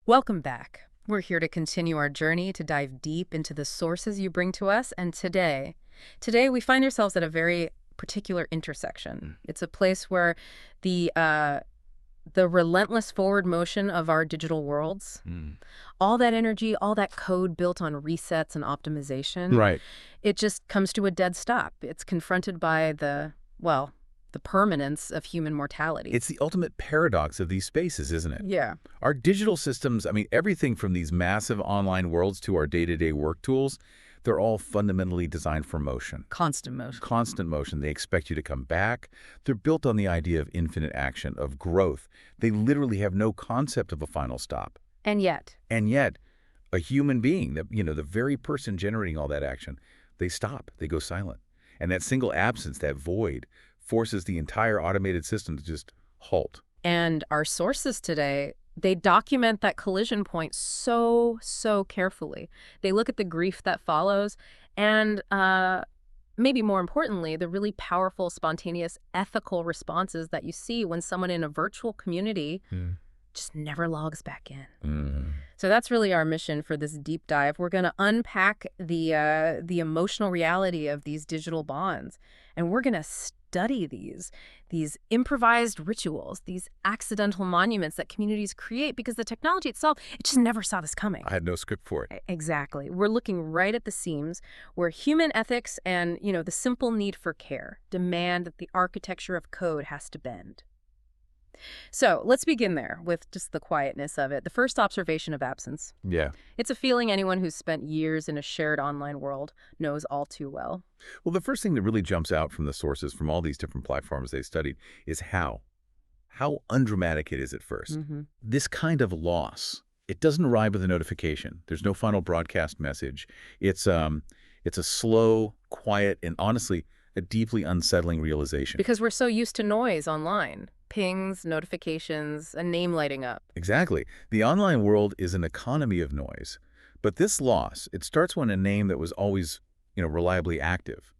Welcome back. We're here to continue our journey to dive deep into the sources you bring to us, and today we find ourselves at a very particular intersection. It's a place where the uh, the relentless forward motion of our digital worlds, Mm. all that energy, all that code built on resets and optimization, Right. it just comes to a dead stop. It's confronted by the permanence of human mortality. It's the ultimate paradox of these spaces, isn't it? Yeah. Our digital systems, everything from these massive online worlds to our day-to-day work tools, they're all fundamentally designed for motion. Constant motion. Constant motion. They expect you to come back. They're built on the idea of infinite action, of growth. They literally have no concept of a final stop. And yet, And yet, a human being, the very person generating all that action, they stop. They go silent. And that single absence, that void, forces the entire automated system to just halt. and our sources today, they document that collision point so carefully. They look at the grief that follows and maybe more importantly, the really powerful, spontaneous, ethical responses that you see when someone in a virtual community Mm. just never logs back in. Mm. So that's really our mission for this deep dive. We're going to unpack the emotional reality of these digital bonds, and we're going to study these improvised rituals, these accidental monuments that communities create because the technology itself, it just never saw this coming. I had no script for it. Exactly. We're looking right at the seams where human ethics and, the simple need for care demand that the architecture of code has to bend. So let's begin there with just the quietness of it. The first observation of absence. Yeah. It's a feeling anyone who's spent years in a shared online world knows all too well. Well, the first thing that really jumps out from the sources from all these different platforms they studied is how undramatic it is at first. This kind of loss, it doesn't arrive with a notification. There's no final broadcast message. It's a slow, quiet, and honestly, a deeply unsettling realization. Because we're so used to noise online. Pings, notifications, a name lighting up. Exactly. The online world is an economy of noise. But this loss, it starts when a name that was always, reliably active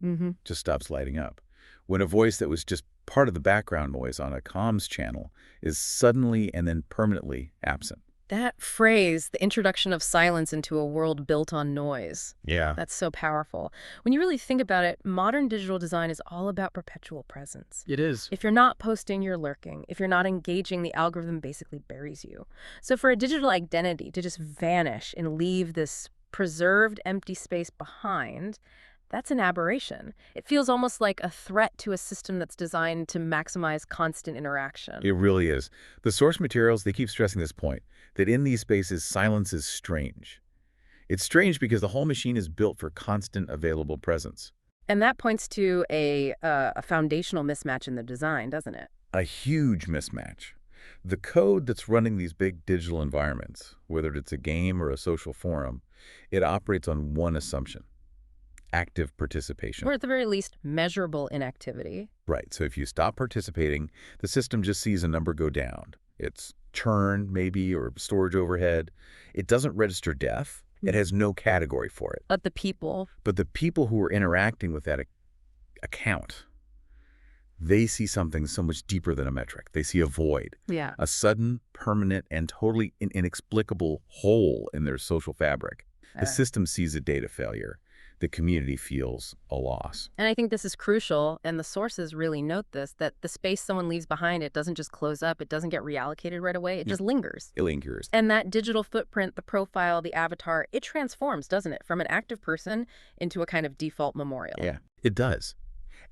just stops lighting up. When a voice that was just part of the background noise on a comms channel is suddenly and then permanently absent. That phrase, the introduction of silence into a world built on noise, Yeah. that's so powerful. When you really think about it, modern digital design is all about perpetual presence. It is. If you're not posting, you're lurking. If you're not engaging, the algorithm basically buries you. So for a digital identity to just vanish and leave this preserved empty space behind, that's an aberration. It feels almost like a threat to a system that's designed to maximize constant interaction. It really is. The source materials, they keep stressing this point, that in these spaces, silence is strange. It's strange because the whole machine is built for constant available presence. And that points to a foundational mismatch in the design, doesn't it? A huge mismatch. The code that's running these big digital environments, whether it's a game or a social forum, it operates on one assumption: active participation. Or at the very least, measurable inactivity. Right, so if you stop participating, the system just sees a number go down. It's churn, maybe, or storage overhead. It doesn't register death. It has no category for it. But the people, But the people who are interacting with that account, they see something so much deeper than a metric. They see a void, yeah. a sudden, permanent, and totally inexplicable hole in their social fabric. The system sees a data failure. The community feels a loss. And I think this is crucial, and the sources really note this, that the space someone leaves behind, it doesn't just close up, it doesn't get reallocated right away, it just lingers. It lingers. And that digital footprint, the profile, the avatar, it transforms, doesn't it, from an active person into a kind of default memorial. Yeah, it does.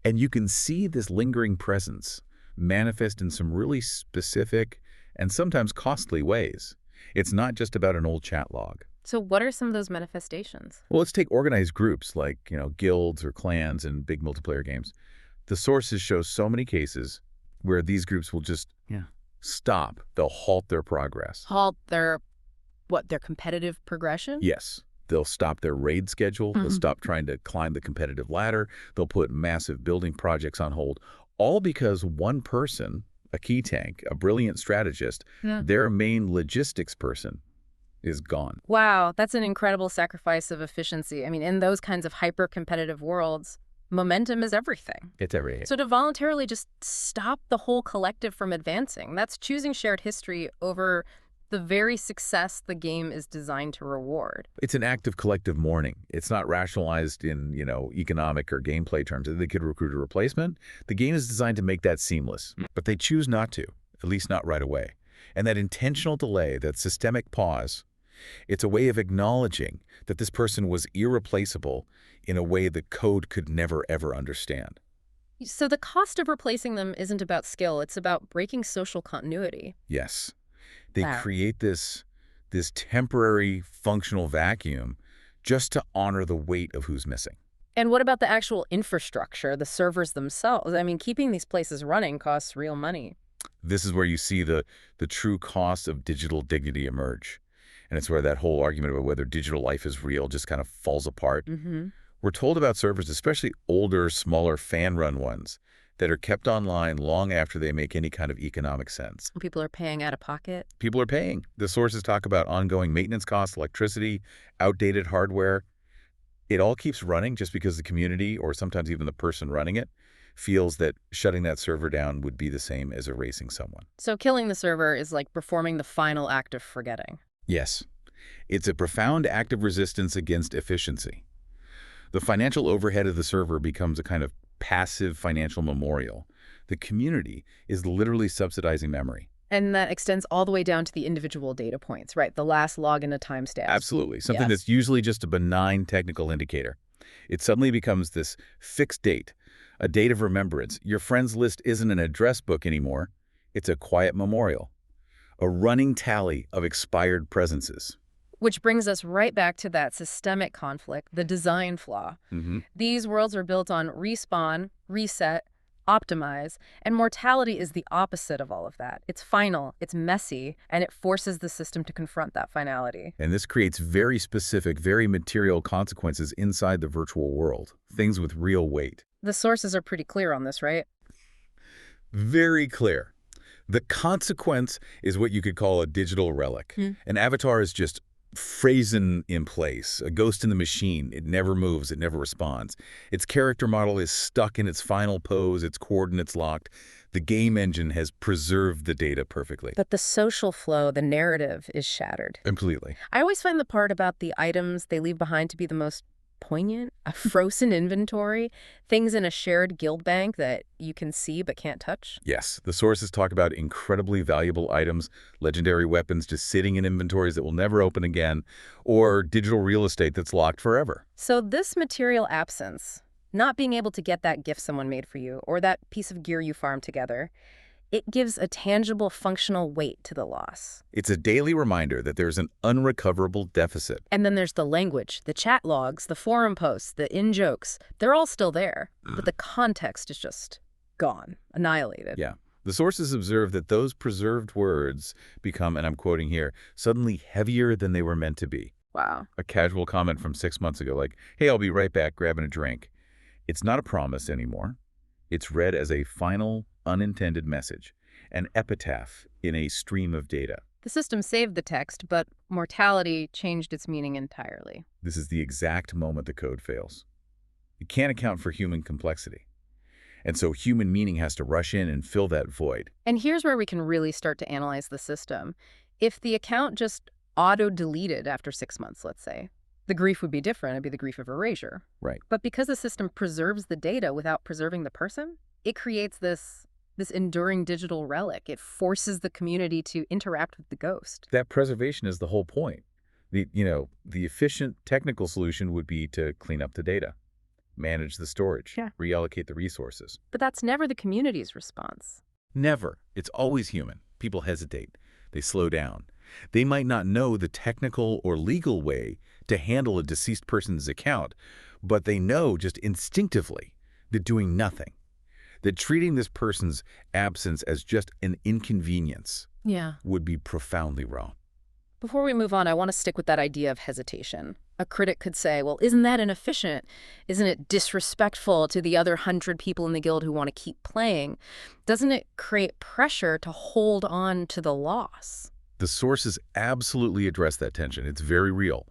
And you can see this lingering presence manifest in some really specific and sometimes costly ways. It's not just about an old chat log. So what are some of those manifestations? Well, let's take organized groups like, guilds or clans in big multiplayer games. The sources show so many cases where these groups will just stop. They'll halt their progress. Halt their competitive progression? Yes. They'll stop their raid schedule. They'll stop trying to climb the competitive ladder. They'll put massive building projects on hold, all because one person, a key tank, a brilliant strategist, their main logistics person, is gone. Wow, that's an incredible sacrifice of efficiency. I mean, in those kinds of hyper-competitive worlds, momentum is everything. It's everything. So to voluntarily just stop the whole collective from advancing, that's choosing shared history over The very success the game is designed to reward. It's an act of collective mourning. It's not rationalized in, economic or gameplay terms. They could recruit a replacement. The game is designed to make that seamless, but they choose not to, at least not right away. And that intentional delay, that systemic pause, it's a way of acknowledging that this person was irreplaceable in a way the code could never, ever understand. So the cost of replacing them isn't about skill, it's about breaking social continuity. Yes. They Wow. create this temporary functional vacuum just to honor the weight of who's missing. And what about the actual infrastructure, the servers themselves? I mean, keeping these places running costs real money. This is where you see the true cost of digital dignity emerge. And it's where that whole argument about whether digital life is real just kind of falls apart. We're told about servers, especially older, smaller, fan-run ones, that are kept online long after they make any kind of economic sense. People are paying out of pocket. People are paying. The sources talk about ongoing maintenance costs, electricity, outdated hardware. It all keeps running just because the community, or sometimes even the person running it, feels that shutting that server down would be the same as erasing someone. So killing the server is like performing the final act of forgetting. Yes. It's a profound act of resistance against efficiency. The financial overhead of the server becomes a kind of passive financial memorial. The community is literally subsidizing memory. And that extends all the way down to the individual data points, right? The last log in a timestamp. Absolutely. Something Yes. that's usually just a benign technical indicator. It suddenly becomes this fixed date, a date of remembrance. Your friends list isn't an address book anymore. It's a quiet memorial, a running tally of expired presences. Which brings us right back to that systemic conflict, the design flaw. These worlds are built on respawn, reset, optimize, and mortality is the opposite of all of that. It's final, it's messy, and it forces the system to confront that finality. And this creates very specific, very material consequences inside the virtual world, things with real weight. The sources are pretty clear on this, right? Very clear. The consequence is what you could call a digital relic. An avatar is just frozen in place, a ghost in the machine. It never moves, it never responds. Its character model is stuck in its final pose, its coordinates locked. The game engine has preserved the data perfectly. But the social flow, the narrative, is shattered. Completely. I always find the part about the items they leave behind to be the most poignant. A frozen inventory, things in a shared guild bank that you can see but can't touch. Yes, the sources talk about incredibly valuable items, legendary weapons just sitting in inventories that will never open again, or digital real estate that's locked forever. So this material absence, not being able to get that gift someone made for you or that piece of gear you farmed together, it gives a tangible functional weight to the loss. It's a daily reminder that there's an unrecoverable deficit. And then there's the language, the chat logs, the forum posts, the in-jokes. They're all still there, but the context is just gone, annihilated. Yeah. The sources observe that those preserved words become, and I'm quoting here, suddenly heavier than they were meant to be. Wow. A casual comment from 6 months ago like, hey, I'll be right back grabbing a drink. It's not a promise anymore. It's read as a final, unintended message, an epitaph in a stream of data. The system saved the text, but mortality changed its meaning entirely. This is the exact moment the code fails. It can't account for human complexity. And so human meaning has to rush in and fill that void. And here's where we can really start to analyze the system. If the account just auto-deleted after 6 months, let's say, the grief would be different. It'd be the grief of erasure. Right. But because the system preserves the data without preserving the person, it creates this enduring digital relic. It forces the community to interact with the ghost. That preservation is the whole point. The efficient technical solution would be to clean up the data, manage the storage, reallocate the resources. But that's never the community's response. Never. It's always human. People hesitate. They slow down. They might not know the technical or legal way to handle a deceased person's account, but they know just instinctively that doing nothing, that treating this person's absence as just an inconvenience would be profoundly wrong. Before we move on, I want to stick with that idea of hesitation. A critic could say, well, isn't that inefficient? Isn't it disrespectful to the other 100 people in the guild who want to keep playing? Doesn't it create pressure to hold on to the loss? The sources absolutely address that tension. It's very real.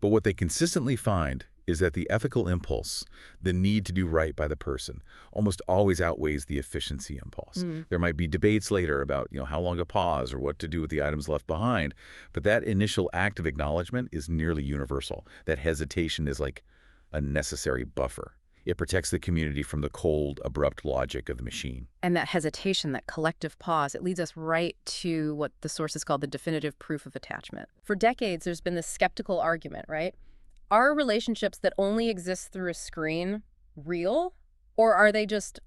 But what they consistently find is that the ethical impulse, the need to do right by the person, almost always outweighs the efficiency impulse. There might be debates later about, how long to pause or what to do with the items left behind, but that initial act of acknowledgement is nearly universal. That hesitation is like a necessary buffer. It protects the community from the cold, abrupt logic of the machine. And that hesitation, that collective pause, it leads us right to what the sources call the definitive proof of attachment. For decades, there's been this skeptical argument, right? Are relationships that only exist through a screen real, or are they just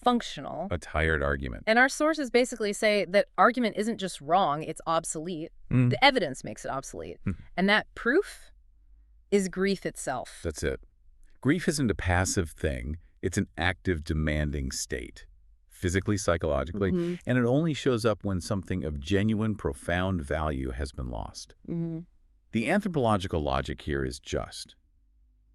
functional? A tired argument. And our sources basically say that argument isn't just wrong, it's obsolete. The evidence makes it obsolete. And that proof is grief itself. That's it. Grief isn't a passive thing. It's an active, demanding state, physically, psychologically, and it only shows up when something of genuine, profound value has been lost. The anthropological logic here is just.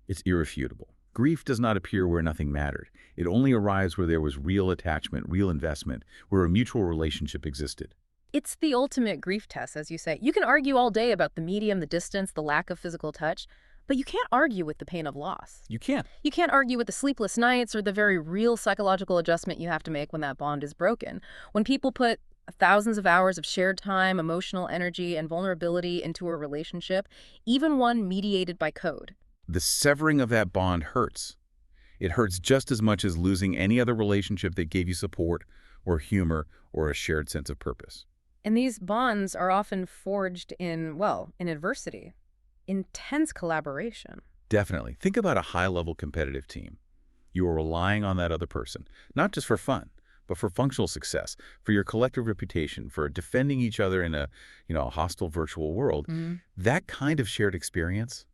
It's irrefutable. Grief does not appear where nothing mattered. It only arrives where there was real attachment, real investment, where a mutual relationship existed. It's the ultimate grief test, as you say. You can argue all day about the medium, the distance, the lack of physical touch, but you can't argue with the pain of loss. You can't. You can't argue with the sleepless nights or the very real psychological adjustment you have to make when that bond is broken. When people put thousands of hours of shared time, emotional energy, and vulnerability into a relationship, even one mediated by code. The severing of that bond hurts. It hurts just as much as losing any other relationship that gave you support or humor or a shared sense of purpose. And these bonds are often forged in adversity. Intense collaboration. Definitely. Think about a high-level competitive team. You are relying on that other person, not just for fun, but for functional success, for your collective reputation, for defending each other in a hostile virtual world. That kind of shared experience,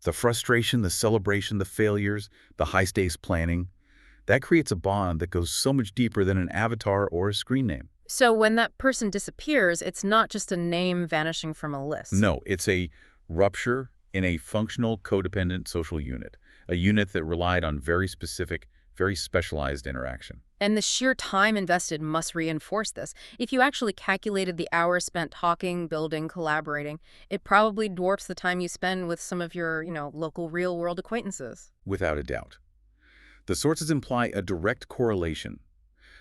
the frustration, the celebration, the failures, the high-stakes planning, that creates a bond that goes so much deeper than an avatar or a screen name. So when that person disappears, it's not just a name vanishing from a list. No, it's a rupture in a functional, codependent social unit, a unit that relied on very specific, very specialized interaction. And the sheer time invested must reinforce this. If you actually calculated the hours spent talking, building, collaborating, it probably dwarfs the time you spend with some of your, local real-world acquaintances. Without a doubt. The sources imply a direct correlation.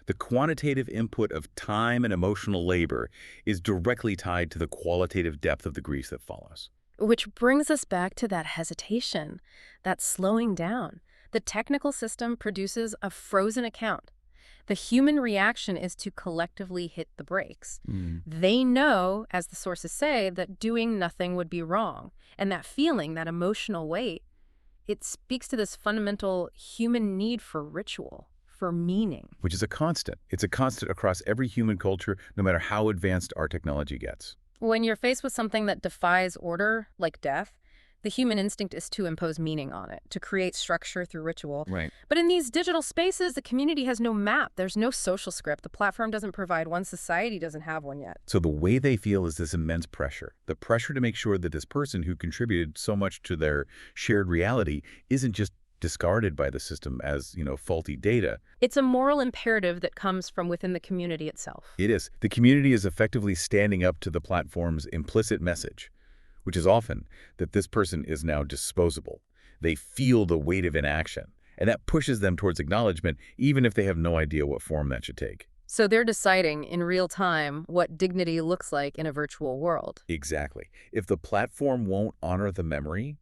The quantitative input of time and emotional labor is directly tied to the qualitative depth of the grief that follows. Which brings us back to that hesitation, that slowing down. The technical system produces a frozen account. The human reaction is to collectively hit the brakes. They know, as the sources say, that doing nothing would be wrong. And that feeling, that emotional weight, it speaks to this fundamental human need for ritual, for meaning. Which is a constant. It's a constant across every human culture, no matter how advanced our technology gets. When you're faced with something that defies order, like death, the human instinct is to impose meaning on it, to create structure through ritual. Right. But in these digital spaces, the community has no map. There's no social script. The platform doesn't provide one. Society doesn't have one yet. So the way they feel is this immense pressure. The pressure to make sure that this person who contributed so much to their shared reality isn't just discarded by the system as, faulty data. It's a moral imperative that comes from within the community itself. It is. The community is effectively standing up to the platform's implicit message, which is often that this person is now disposable. They feel the weight of inaction, and that pushes them towards acknowledgement, even if they have no idea what form that should take. So they're deciding in real time what dignity looks like in a virtual world. Exactly. If the platform won't honor the memory,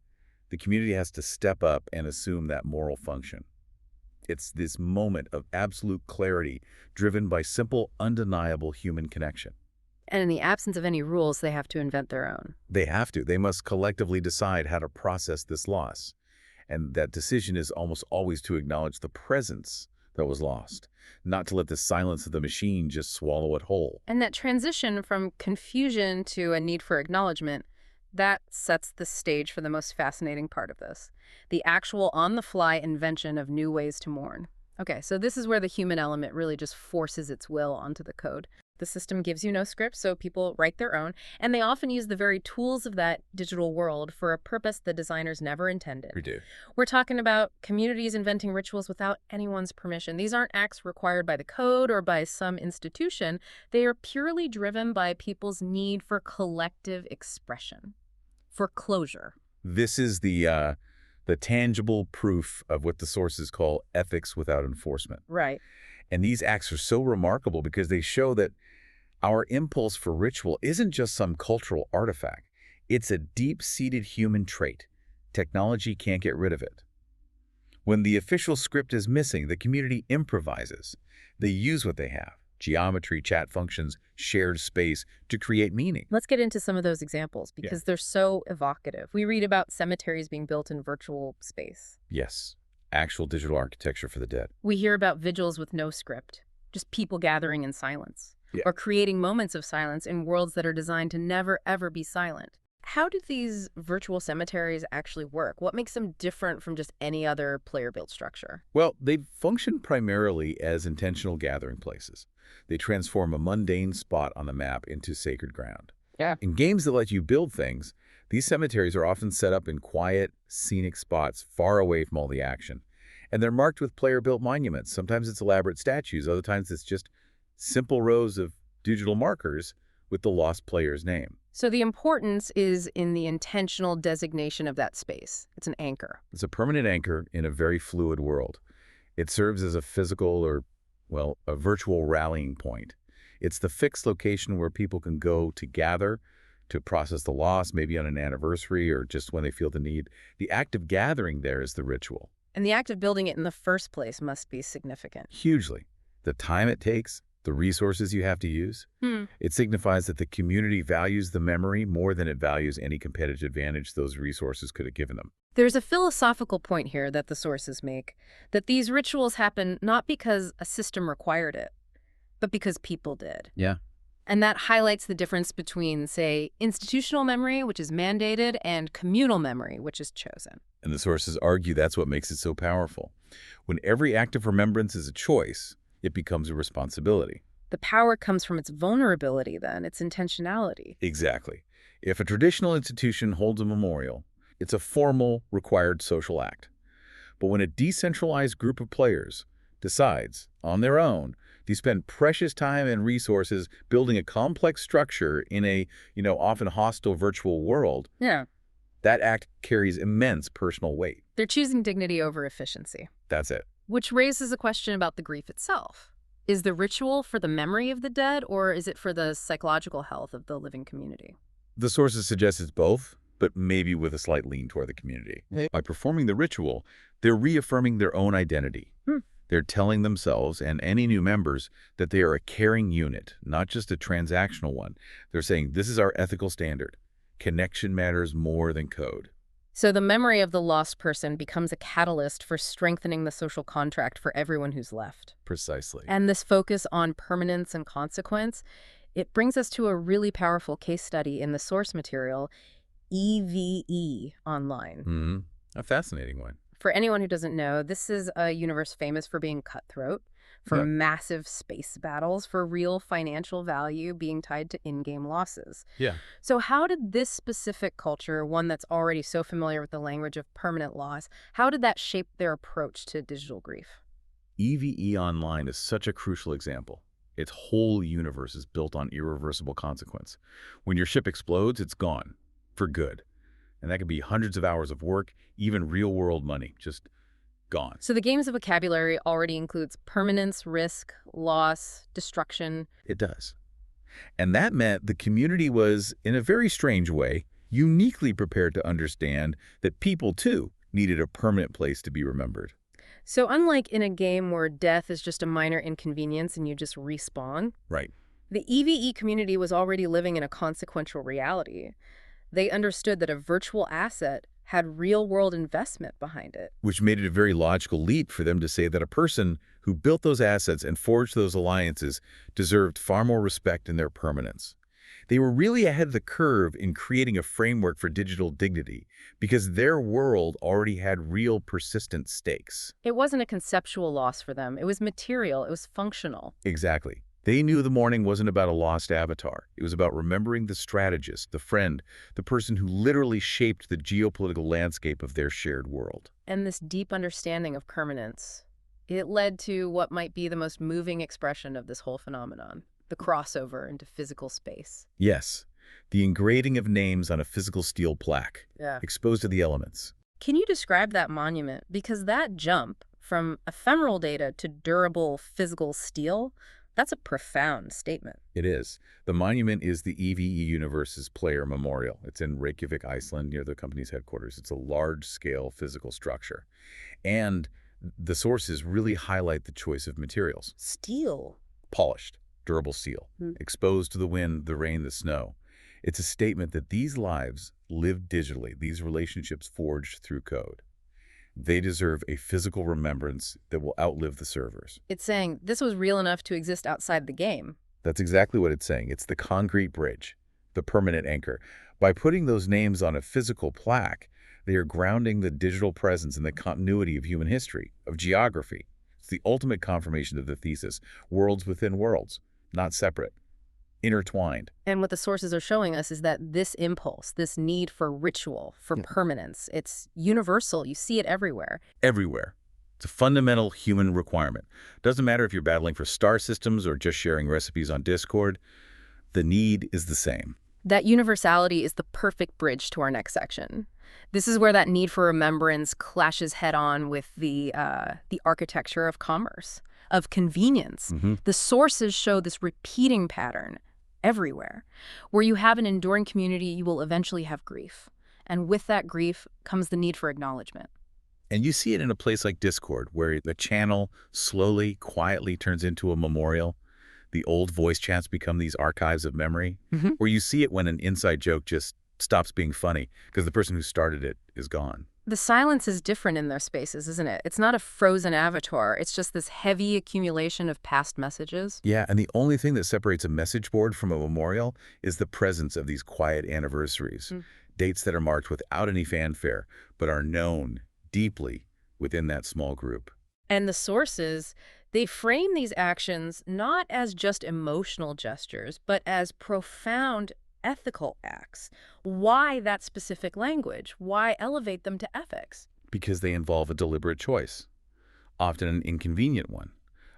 the community has to step up and assume that moral function. It's this moment of absolute clarity driven by simple, undeniable human connection. And in the absence of any rules, they have to invent their own. They have to. They must collectively decide how to process this loss. And that decision is almost always to acknowledge the presence that was lost, not to let the silence of the machine just swallow it whole. And that transition from confusion to a need for acknowledgement, that sets the stage for the most fascinating part of this, the actual on-the-fly invention of new ways to mourn. Okay, so this is where the human element really just forces its will onto the code. The system gives you no script, so people write their own, and they often use the very tools of that digital world for a purpose the designers never intended. We do. We're talking about communities inventing rituals without anyone's permission. These aren't acts required by the code or by some institution. They are purely driven by people's need for collective expression, for closure. This is the the tangible proof of what the sources call ethics without enforcement. Right. And these acts are so remarkable because they show that our impulse for ritual isn't just some cultural artifact. It's a deep-seated human trait. Technology can't get rid of it. When the official script is missing, the community improvises. They use what they have: geometry, chat functions, shared space to create meaning. Let's get into some of those examples because they're so evocative. We read about cemeteries being built in virtual space. Yes, actual digital architecture for the dead. We hear about vigils with no script, just people gathering in silence, Yeah. or creating moments of silence in worlds that are designed to never, ever be silent. How do these virtual cemeteries actually work? What makes them different from just any other player-built structure? Well, they function primarily as intentional gathering places. They transform a mundane spot on the map into sacred ground. Yeah. In games that let you build things, these cemeteries are often set up in quiet, scenic spots far away from all the action. And they're marked with player-built monuments. Sometimes it's elaborate statues. Other times it's just simple rows of digital markers with the lost player's name. So the importance is in the intentional designation of that space. It's an anchor. It's a permanent anchor in a very fluid world. It serves as a physical or, well, a virtual rallying point. It's the fixed location where people can go to gather, to process the loss, maybe on an anniversary or just when they feel the need. The act of gathering there is the ritual. And the act of building it in the first place must be significant. Hugely. The time it takes, the resources you have to use. It signifies that the community values the memory more than it values any competitive advantage those resources could have given them. There's a philosophical point here that the sources make, that these rituals happen not because a system required it, but because people did. Yeah. And that highlights the difference between, say, institutional memory, which is mandated, and communal memory, which is chosen. And the sources argue that's what makes it so powerful. When every act of remembrance is a choice, it becomes a responsibility. The power comes from its vulnerability, then, its intentionality. Exactly. If a traditional institution holds a memorial, it's a formal, required social act. But when a decentralized group of players decides, on their own, to spend precious time and resources building a complex structure in a, often hostile virtual world, Yeah. that act carries immense personal weight. They're choosing dignity over efficiency. That's it. Which raises a question about the grief itself. Is the ritual for the memory of the dead, or is it for the psychological health of the living community? The sources suggest it's both, but maybe with a slight lean toward the community. By performing the ritual, they're reaffirming their own identity. They're telling themselves and any new members that they are a caring unit, not just a transactional one. They're saying, this is our ethical standard. Connection matters more than code. So the memory of the lost person becomes a catalyst for strengthening the social contract for everyone who's left. Precisely. And this focus on permanence and consequence, it brings us to a really powerful case study in the source material, EVE Online. A fascinating one. For anyone who doesn't know, this is a universe famous for being cutthroat, for massive space battles, for real financial value being tied to in-game losses. Yeah. So how did this specific culture, one that's already so familiar with the language of permanent loss, how did that shape their approach to digital grief? EVE Online is such a crucial example. Its whole universe is built on irreversible consequence. When your ship explodes, it's gone. For good. And that could be hundreds of hours of work, even real-world money, just gone. So the game's vocabulary already includes permanence, risk, loss, destruction. It does. And that meant the community was, in a very strange way, uniquely prepared to understand that people, too, needed a permanent place to be remembered. So unlike in a game where death is just a minor inconvenience and you just respawn, Right. the EVE community was already living in a consequential reality. They understood that a virtual asset had real-world investment behind it. Which made it a very logical leap for them to say that a person who built those assets and forged those alliances deserved far more respect in their permanence. They were really ahead of the curve in creating a framework for digital dignity because their world already had real persistent stakes. It wasn't a conceptual loss for them. It was material. It was functional. Exactly. They knew the mourning wasn't about a lost avatar. It was about remembering the strategist, the friend, the person who literally shaped the geopolitical landscape of their shared world. And this deep understanding of permanence, it led to what might be the most moving expression of this whole phenomenon, the crossover into physical space. Yes, the engraving of names on a physical steel plaque, Yeah. exposed to the elements. Can you describe that monument? Because that jump from ephemeral data to durable physical steel, that's a profound statement. It is. The monument is the EVE Universe's Player Memorial. It's in Reykjavik, Iceland, near the company's headquarters. It's a large-scale physical structure. And the sources really highlight the choice of materials. Steel. Polished, durable steel, exposed to the wind, the rain, the snow. It's a statement that these lives lived digitally, these relationships forged through code. They deserve a physical remembrance that will outlive the servers. It's saying this was real enough to exist outside the game. That's exactly what it's saying. It's the concrete bridge, the permanent anchor. By putting those names on a physical plaque, they are grounding the digital presence in the continuity of human history, of geography. It's the ultimate confirmation of the thesis, worlds within worlds, not separate, intertwined. And what the sources are showing us is that this impulse, this need for ritual, for permanence, it's universal. You see it everywhere. Everywhere. It's a fundamental human requirement. Doesn't matter if you're battling for star systems or just sharing recipes on Discord, the need is the same. That universality is the perfect bridge to our next section. This is where that need for remembrance clashes head-on with the architecture of commerce, of convenience. The sources show this repeating pattern everywhere. Where you have an enduring community, you will eventually have grief. And with that grief comes the need for acknowledgement. And you see it in a place like Discord, where the channel slowly, quietly turns into a memorial. The old voice chats become these archives of memory, where you see it when an inside joke just stops being funny because the person who started it is gone. The silence is different in their spaces, isn't it? It's not a frozen avatar. It's just this heavy accumulation of past messages. Yeah, and the only thing that separates a message board from a memorial is the presence of these quiet anniversaries, dates that are marked without any fanfare, but are known deeply within that small group. And the sources, they frame these actions not as just emotional gestures, but as profound ethical acts. Why that specific language? Why elevate them to ethics? Because they involve a deliberate choice, often an inconvenient one,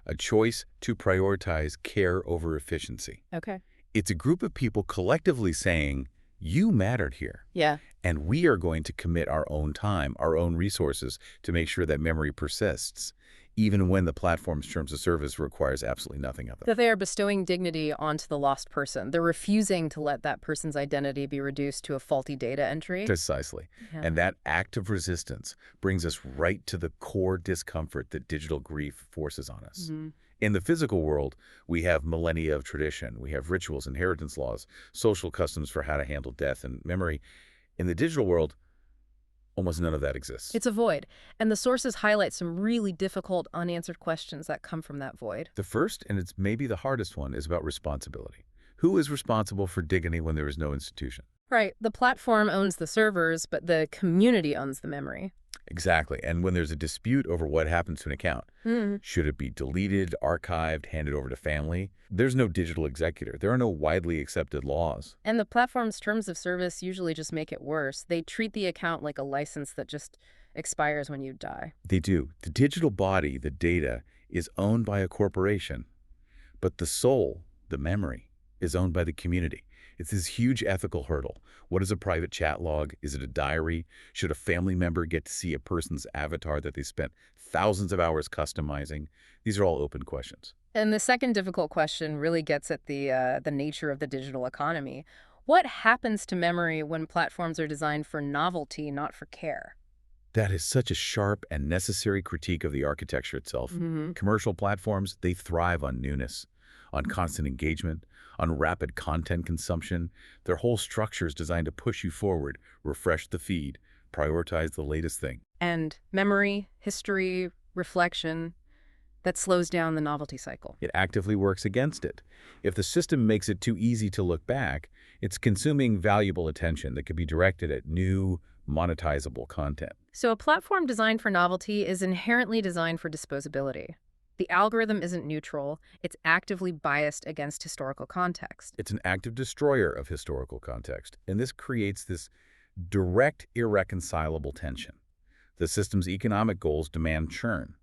a choice to prioritize care over efficiency. Okay. It's a group of people collectively saying, you mattered here. Yeah. And we are going to commit our own time, our own resources to make sure that memory persists, even when the platform's terms of service requires absolutely nothing of them. That they are bestowing dignity onto the lost person. They're refusing to let that person's identity be reduced to a faulty data entry. Precisely. Yeah. And that act of resistance brings us right to the core discomfort that digital grief forces on us. In the physical world, we have millennia of tradition. We have rituals, inheritance laws, social customs for how to handle death and memory. In the digital world, almost none of that exists. It's a void. And the sources highlight some really difficult, unanswered questions that come from that void. The first, and it's maybe the hardest one, is about responsibility. Who is responsible for dignity when there is no institution? Right. The platform owns the servers, but the community owns the memory. Exactly. And when there's a dispute over what happens to an account, should it be deleted, archived, handed over to family? There's no digital executor. There are no widely accepted laws. And the platform's terms of service usually just make it worse. They treat the account like a license that just expires when you die. They do. The digital body, the data, is owned by a corporation. But the soul, the memory, is owned by the community. It's this huge ethical hurdle. What is a private chat log? Is it a diary? Should a family member get to see a person's avatar that they spent thousands of hours customizing? These are all open questions. And the second difficult question really gets at the nature of the digital economy. What happens to memory when platforms are designed for novelty, not for care? That is such a sharp and necessary critique of the architecture itself. Commercial platforms, they thrive on newness, on constant engagement, on rapid content consumption. Their whole structure is designed to push you forward, refresh the feed, prioritize the latest thing. And memory, history, reflection, that slows down the novelty cycle. It actively works against it. If the system makes it too easy to look back, it's consuming valuable attention that could be directed at new, monetizable content. So a platform designed for novelty is inherently designed for disposability. The algorithm isn't neutral. It's actively biased against historical context. It's an active destroyer of historical context, and this creates this direct, irreconcilable tension. The system's economic goals demand churn.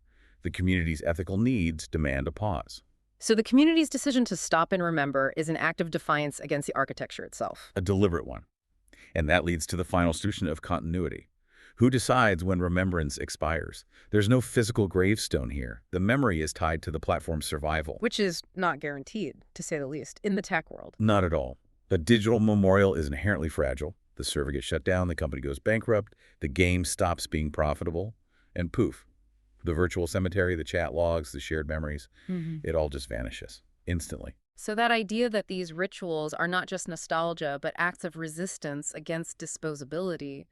The community's ethical needs demand a pause. So the community's decision to stop and remember is an act of defiance against the architecture itself. A deliberate one. And that leads to the final solution of continuity. Who decides when remembrance expires? There's no physical gravestone here. The memory is tied to the platform's survival. Which is not guaranteed, to say the least, in the tech world. Not at all. A digital memorial is inherently fragile. The server gets shut down, the company goes bankrupt, the game stops being profitable, and poof, the virtual cemetery, the chat logs, the shared memories, it all just vanishes instantly. So that idea that these rituals are not just nostalgia, but acts of resistance against disposability,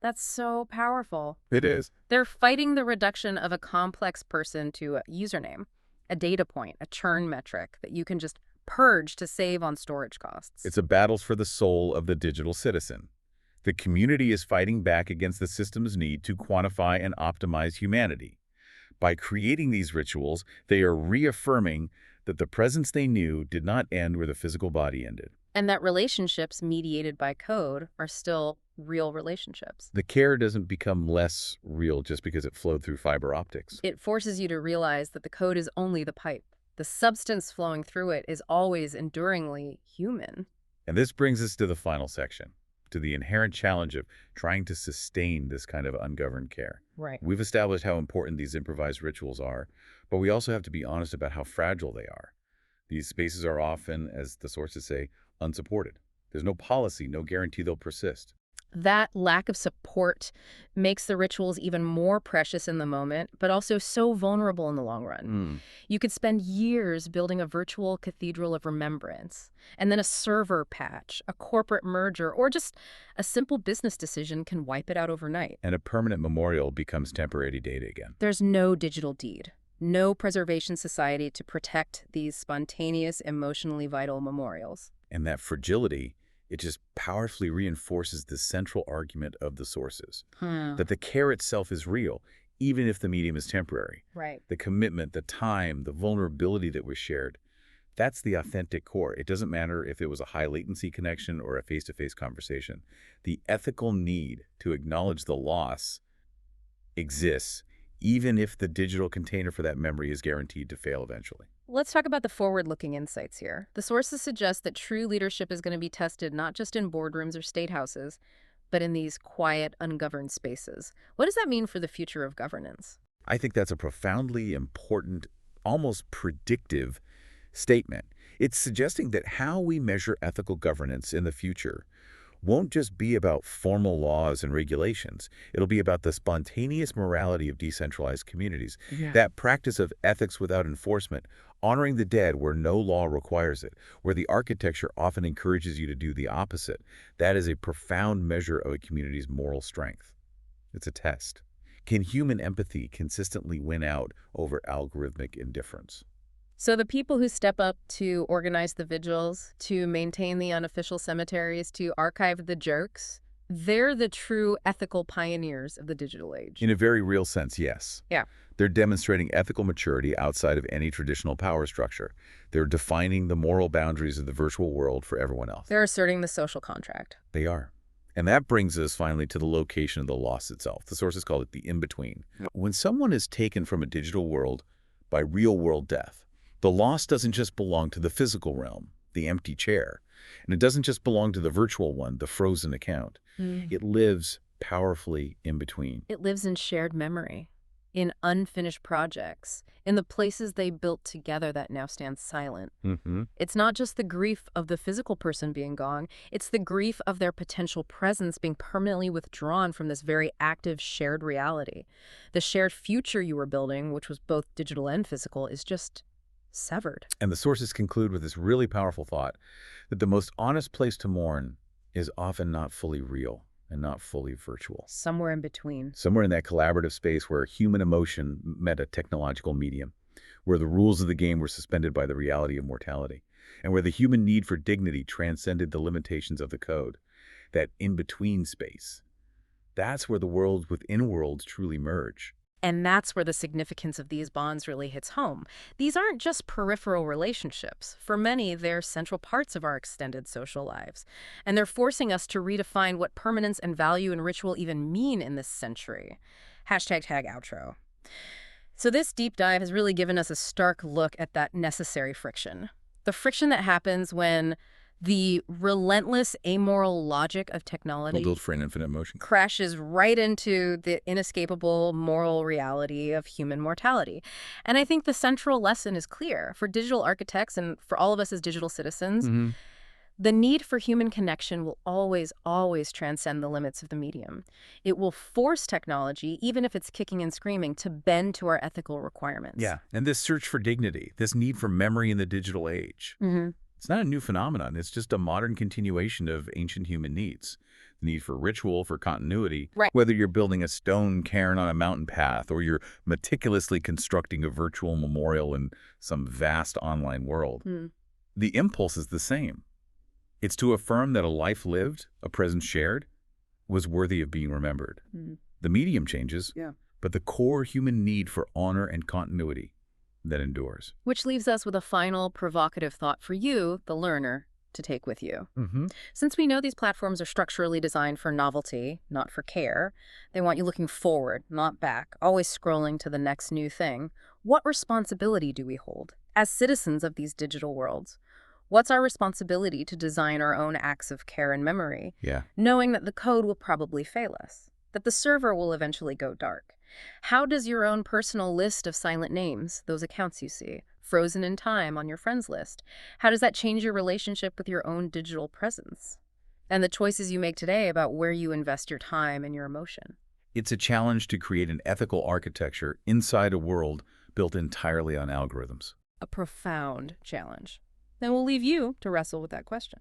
that's so powerful. It is. They're fighting the reduction of a complex person to a username, a data point, a churn metric that you can just purge to save on storage costs. It's a battle for the soul of the digital citizen. The community is fighting back against the system's need to quantify and optimize humanity. By creating these rituals, they are reaffirming that the presence they knew did not end where the physical body ended. And that relationships mediated by code are still real relationships. The care doesn't become less real just because it flowed through fiber optics. It forces you to realize that the code is only the pipe. The substance flowing through it is always enduringly human. And this brings us to the final section, to the inherent challenge of trying to sustain this kind of ungoverned care. Right. We've established how important these improvised rituals are, but we also have to be honest about how fragile they are. These spaces are often, as the sources say, unsupported. There's no policy, no guarantee they'll persist. That lack of support makes the rituals even more precious in the moment, but also so vulnerable in the long run. You could spend years building a virtual cathedral of remembrance, and then a server patch, a corporate merger, or just a simple business decision can wipe it out overnight. And a permanent memorial becomes temporary data again. There's no digital deed, no preservation society to protect these spontaneous, emotionally vital memorials. And that fragility, it just powerfully reinforces the central argument of the sources, that the care itself is real, even if the medium is temporary. Right. The commitment, the time, the vulnerability that was shared, that's the authentic core. It doesn't matter if it was a high latency connection or a face-to-face conversation. The ethical need to acknowledge the loss exists, even if the digital container for that memory is guaranteed to fail eventually. Let's talk about the forward-looking insights here. The sources suggest that true leadership is going to be tested not just in boardrooms or state houses, but in these quiet, ungoverned spaces. What does that mean for the future of governance? I think that's a profoundly important, almost predictive statement. It's suggesting that how we measure ethical governance in the future won't just be about formal laws and regulations. It'll be about the spontaneous morality of decentralized communities, that practice of ethics without enforcement, honoring the dead where no law requires it, where the architecture often encourages you to do the opposite. That is a profound measure of a community's moral strength. It's a test. Can human empathy consistently win out over algorithmic indifference? So the people who step up to organize the vigils, to maintain the unofficial cemeteries, to archive the jerks, they're the true ethical pioneers of the digital age. In a very real sense, yes. Yeah. They're demonstrating ethical maturity outside of any traditional power structure. They're defining the moral boundaries of the virtual world for everyone else. They're asserting the social contract. They are. And that brings us finally to the location of the loss itself. The sources call it the in-between. When someone is taken from a digital world by real-world death, the loss doesn't just belong to the physical realm, the empty chair, and it doesn't just belong to the virtual one, the frozen account. It lives powerfully in between. It lives in shared memory, in unfinished projects, in the places they built together that now stand silent. It's not just the grief of the physical person being gone, it's the grief of their potential presence being permanently withdrawn from this very active shared reality. The shared future you were building, which was both digital and physical, is just severed. And the sources conclude with this really powerful thought that the most honest place to mourn is often not fully real and not fully virtual. Somewhere in between. Somewhere in that collaborative space where human emotion met a technological medium, where the rules of the game were suspended by the reality of mortality, and where the human need for dignity transcended the limitations of the code. That in-between space, that's where the worlds within worlds truly merge. And that's where the significance of these bonds really hits home. These aren't just peripheral relationships. For many, they're central parts of our extended social lives. And they're forcing us to redefine what permanence and value and ritual even mean in this century. #outro. So this deep dive has really given us a stark look at that necessary friction. The friction that happens when The relentless amoral logic of Will technology build for an infinite motion. crashes right into the inescapable moral reality of human mortality. And I think the central lesson is clear. For digital architects and for all of us as digital citizens, the need for human connection will always, always transcend the limits of the medium. It will force technology, even if it's kicking and screaming, to bend to our ethical requirements. Yeah, and this search for dignity, this need for memory in the digital age. It's not a new phenomenon. It's just a modern continuation of ancient human needs. The need for ritual, for continuity. Right. Whether you're building a stone cairn on a mountain path or you're meticulously constructing a virtual memorial in some vast online world, the impulse is the same. It's to affirm that a life lived, a presence shared, was worthy of being remembered. The medium changes, but the core human need for honor and continuity that endures. Which leaves us with a final provocative thought for you, the learner, to take with you. Since we know these platforms are structurally designed for novelty, not for care, they want you looking forward, not back, always scrolling to the next new thing. What responsibility do we hold as citizens of these digital worlds? What's our responsibility to design our own acts of care and memory, knowing that the code will probably fail us, that the server will eventually go dark? How does your own personal list of silent names, those accounts you see, frozen in time on your friends list, how does that change your relationship with your own digital presence? And the choices you make today about where you invest your time and your emotion? It's a challenge to create an ethical architecture inside a world built entirely on algorithms. A profound challenge. Then we'll leave you to wrestle with that question.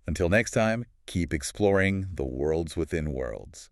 Until next time, keep exploring the worlds within worlds.